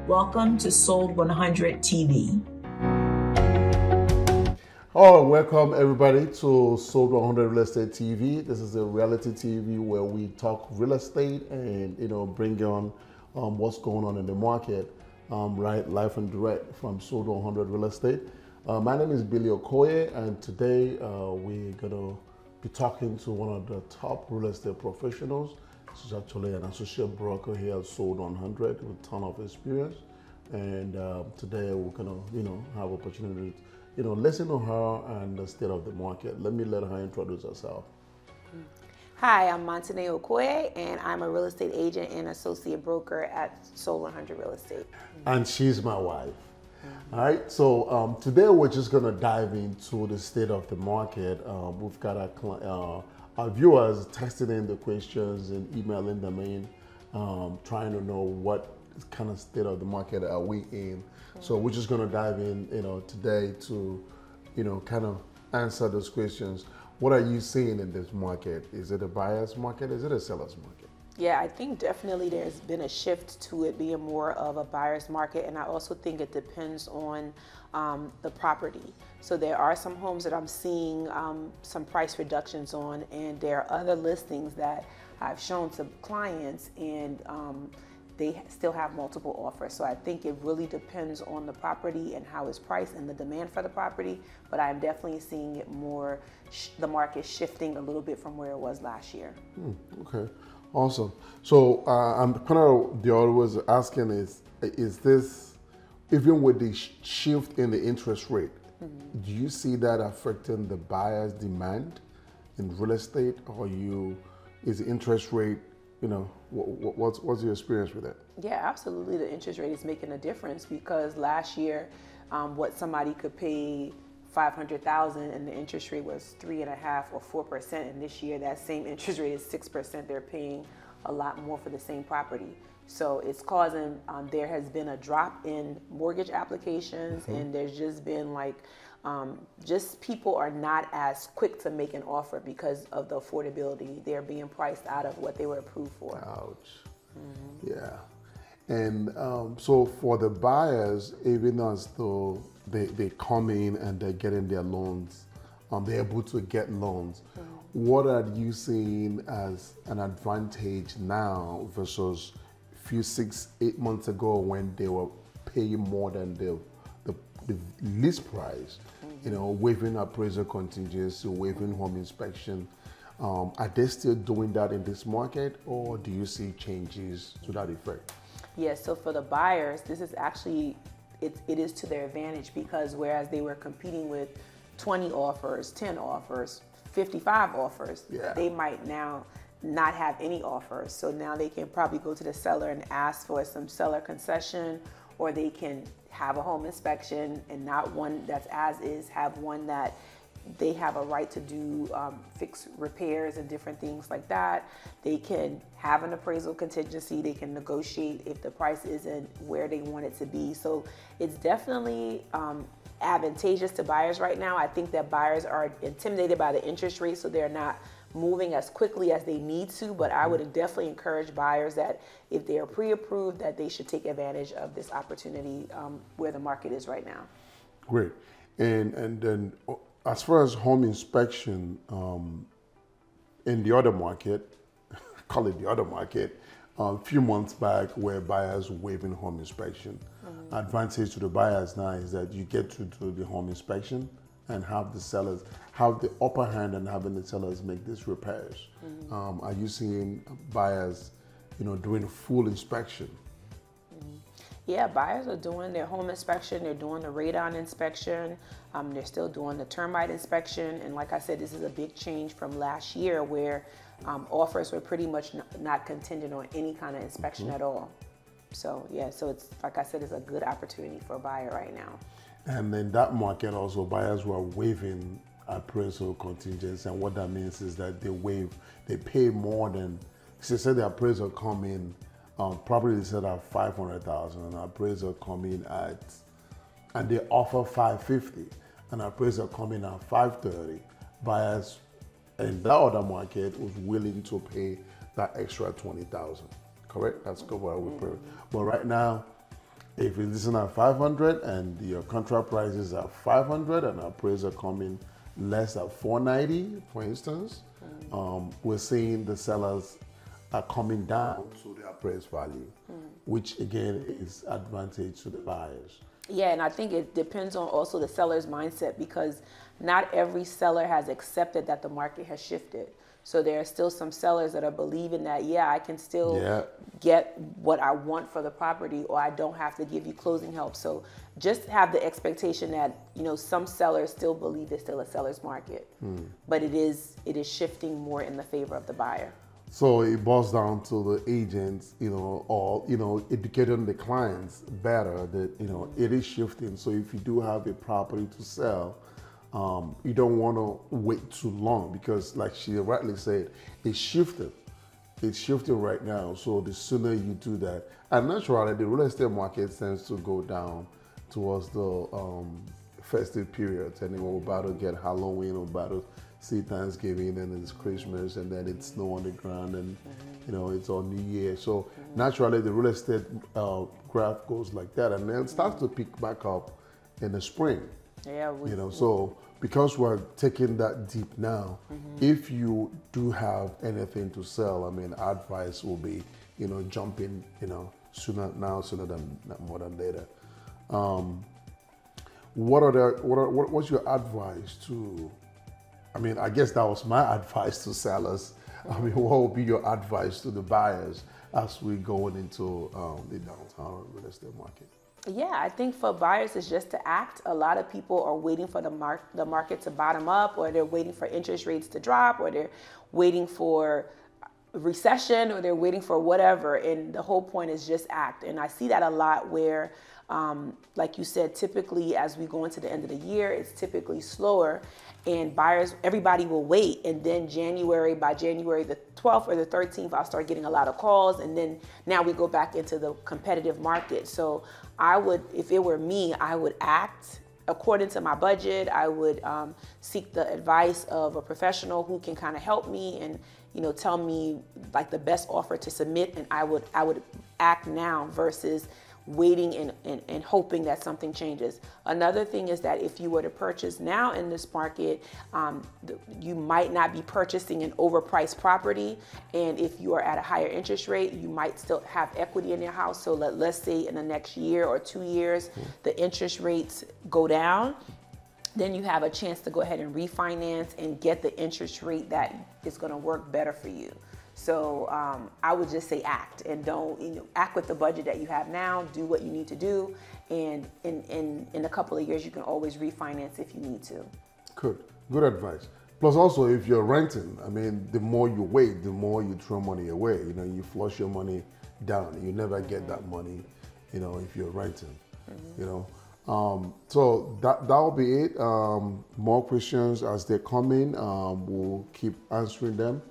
Welcome to Sold 100 TV. Oh, welcome everybody to Sold 100 Real Estate TV. This is a reality TV where we talk real estate and bring on what's going on in the market, right, live and direct from Sold 100 Real Estate. My name is Matene Okoye, and today we're gonna be talking to one of the top real estate professionals. She's actually an associate broker here at Sold 100 with a ton of experience. And today we're gonna, have opportunity to, listen to her and the state of the market. Let her introduce herself. Hi, I'm Matene Okoye, and I'm a real estate agent and associate broker at Sold 100 Real Estate. And she's my wife. All right, so today we're just gonna dive into the state of the market. We've got our viewers texting in the questions and emailing them in, trying to know what kind of state of the market are we in. So we're just gonna dive in, today to, kind of answer those questions. What are you seeing in this market? Is it a buyer's market? Is it a seller's market? Yeah, I think definitely there's been a shift to it being more of a buyer's market, and I also think it depends on the property. So there are some homes that I'm seeing some price reductions on, and there are other listings that I've shown to clients, and they still have multiple offers. So I think it really depends on the property and how it's priced and the demand for the property, but I'm definitely seeing it more, the market shifting a little bit from where it was last year. Okay. Awesome. So I'm kind of always asking is this, even with the shift in the interest rate, do you see that affecting the buyer's demand in real estate, or is the interest rate, what's your experience with that? Yeah, absolutely. The interest rate is making a difference, because last year, what somebody could pay $500,000 and the interest rate was 3.5% or 4%, and this year that same interest rate is 6%. They're paying a lot more for the same property. So it's causing, there has been a drop in mortgage applications, and there's just been just people are not as quick to make an offer because of the affordability. They're being priced out of what they were approved for. Ouch. Yeah. And so for the buyers, even as though they come in and they're getting their loans, they're able to get loans. What are you seeing as an advantage now versus a few 6-8 months ago when they were paying more than the list price, waiving appraisal contingency, waiving home inspection? Are they still doing that in this market, or do you see changes to that effect? Yes, so for the buyers, this is actually, it is to their advantage, because whereas they were competing with 20 offers, 10 offers, 55 offers, they might now not have any offers. So now they can probably go to the seller and ask for some seller concession, or they can have a home inspection and not one that's as is, have one that they have a right to do fix repairs and different things like that. They can have an appraisal contingency. They can negotiate if the price isn't where they want it to be. So it's definitely advantageous to buyers right now. I think that buyers are intimidated by the interest rate, so they're not moving as quickly as they need to, but I would definitely encourage buyers that if they are pre-approved, that they should take advantage of this opportunity where the market is right now. Great. And then as far as home inspection, in the other market, call it the other market, a few months back where buyers waiving home inspection. Advantage to the buyers now is that you get to do the home inspection and have the sellers have the upper hand and having the sellers make these repairs. Are you seeing buyers, doing full inspection? Yeah, buyers are doing their home inspection, they're doing the radon inspection, they're still doing the termite inspection, and like I said, this is a big change from last year where offers were pretty much not contingent on any kind of inspection at all. So yeah, so it's, like I said, it's a good opportunity for a buyer right now. And in that market also, buyers were waiving appraisal contingency, and what that means is that they pay more than, so say the appraisal come in, property is set at 500,000, and appraisal come in at, and they offer 550, and appraisal come in at 530. Buyers in that other market was willing to pay that extra 20,000. correct? That's good what we put. But right now, if it's listed at 500 and your contract price is at 500 and appraiser coming less at 490, for instance, we're seeing the sellers are coming down to the appraised value, which again is advantage to the buyers. Yeah, and I think it depends on also the seller's mindset, because not every seller has accepted that the market has shifted. So there are still some sellers that are believing that, yeah, I can still get what I want for the property, or I don't have to give you closing help. So just have the expectation that, you know, some sellers still believe it's still a seller's market, but it is shifting more in the favor of the buyer. So it boils down to the agents, you know, or, you know, educating the clients better that, you know, it is shifting. So if you do have a property to sell, you don't want to wait too long, because like she rightly said, it's shifting. It's shifting right now. So the sooner you do that, and naturally the real estate market tends to go down towards the festive periods. And then we're about to get Halloween, we're about to see Thanksgiving, and it's Christmas, and then it's snow on the ground, and you know, it's on New Year. So naturally the real estate graph goes like that, and then it starts to pick back up in the spring. Yeah, you know, so because we're taking that deep now, if you do have anything to sell, I mean, advice will be, you know, jump in, you know, sooner than more than later. What's your advice to? I mean, I guess that was my advice to sellers. I mean, what would be your advice to the buyers as we going into the downtown real estate market? Yeah, I think for buyers, it's just to act. A lot of people are waiting for the market to bottom up, or they're waiting for interest rates to drop, or they're waiting for recession, or they're waiting for whatever. And the whole point is just act. And I see that a lot where, like you said, typically as we go into the end of the year, it's typically slower. And buyers, everybody will wait. And then by January the 12th or the 13th, I'll start getting a lot of calls. And then now we go back into the competitive market. So I would, if it were me, I would act according to my budget. I would seek the advice of a professional who can kind of help me and, you know, tell me like the best offer to submit. And I would act now versus waiting and hoping that something changes. Another thing is that if you were to purchase now in this market, you might not be purchasing an overpriced property. And if you are at a higher interest rate, you might still have equity in your house. So let's say in the next year or 2 years, the interest rates go down. Then you have a chance to go ahead and refinance and get the interest rate that is going to work better for you. So I would just say act, and don't, you know, act with the budget that you have now. Do what you need to do, and in a couple of years you can always refinance if you need to. Good advice. Plus also, if you're renting, I mean, the more you wait, the more you throw money away. You know, you flush your money down. You never get that money, you know, if you're renting. You know, so that'll be it. More questions as they come in, we'll keep answering them.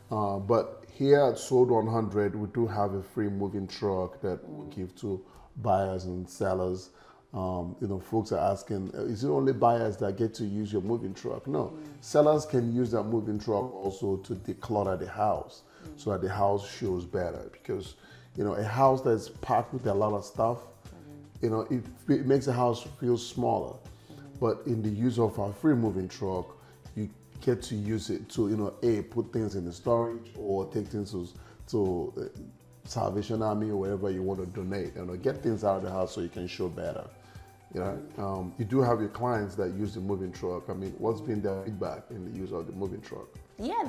But here at Sold 100, we do have a free moving truck that we give to buyers and sellers. You know, folks are asking, is it only buyers that get to use your moving truck? No, sellers can use that moving truck also to declutter the house, so that the house shows better. Because, you know, a house that's packed with a lot of stuff, you know, it makes the house feel smaller. But in the use of our free moving truck, you get to use it to, you know, put things in the storage or take things to Salvation Army or wherever you want to donate, you know, get things out of the house so you can show better. You know, you do have your clients that use the moving truck. I mean, what's been their feedback in the use of the moving truck? Yeah,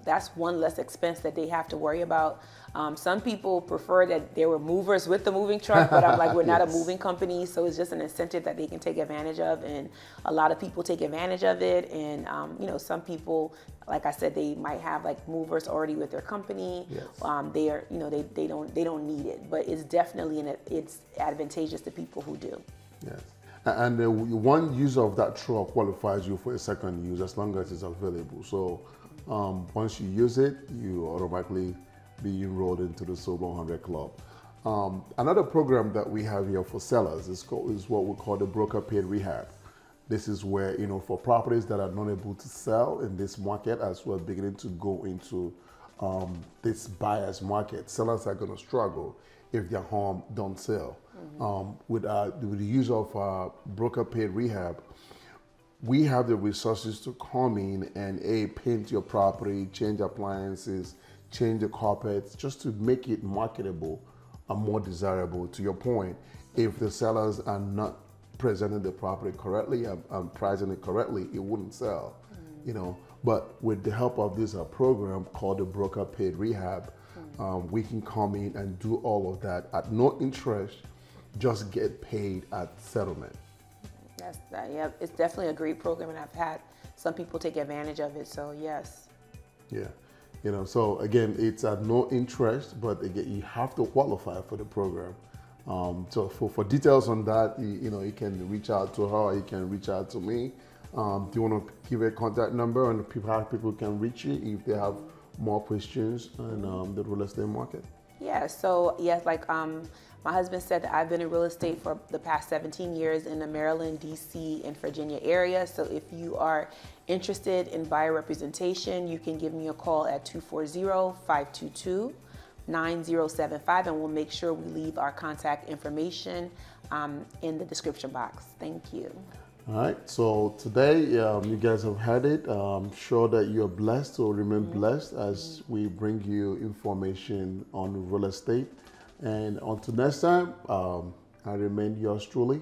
that's one less expense that they have to worry about. Some people prefer that there were movers with the moving truck, but I'm like, we're not a moving company, so it's just an incentive that they can take advantage of, and a lot of people take advantage of it. And you know, some people, like I said, they might have like movers already with their company. They are, you know, they don't need it, but it's definitely it's advantageous to people who do. Yes. And one user of that truck qualifies you for a second use as long as it's available. So once you use it, you automatically be enrolled into the Sold 100 Club. Another program that we have here for sellers is what we call the broker paid rehab. This is where, you know, for properties that are not able to sell in this market, as we're beginning to go into this buyer's market. Sellers are going to struggle if their home don't sell. With the use of broker paid rehab, we have the resources to come in and paint your property, change appliances, change the carpets, just to make it marketable and more desirable. To your point, if the sellers are not presenting the property correctly and pricing it correctly, it wouldn't sell. You know, but with the help of this program called the broker paid rehab, we can come in and do all of that at no interest, just get paid at settlement. Yeah, it's definitely a great program, and I've had some people take advantage of it, so yes. Yeah, you know, so again, it's at no interest, but again, you have to qualify for the program. So for details on that, you can reach out to her, or you can reach out to me. Do you want to give a contact number and how people can reach you if they have more questions on the real estate market? Yeah, so yes, like my husband said, I've been in real estate for the past 17 years in the Maryland, DC, and Virginia area. So if you are interested in buyer representation, you can give me a call at 240-522-9075, and we'll make sure we leave our contact information in the description box. Thank you. All right, so today you guys have had it. I'm sure that you're blessed or remain blessed as we bring you information on real estate. And until next time, I remain yours truly,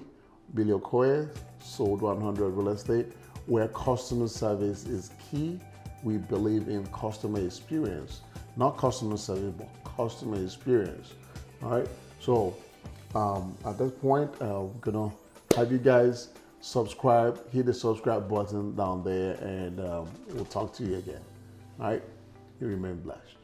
Billy Okoye, Sold 100 Real Estate, where customer service is key. We believe in customer experience, not customer service, but customer experience. All right, so at this point, we're gonna have you guys subscribe, hit the subscribe button down there, and we'll talk to you again. All right, you remain blessed.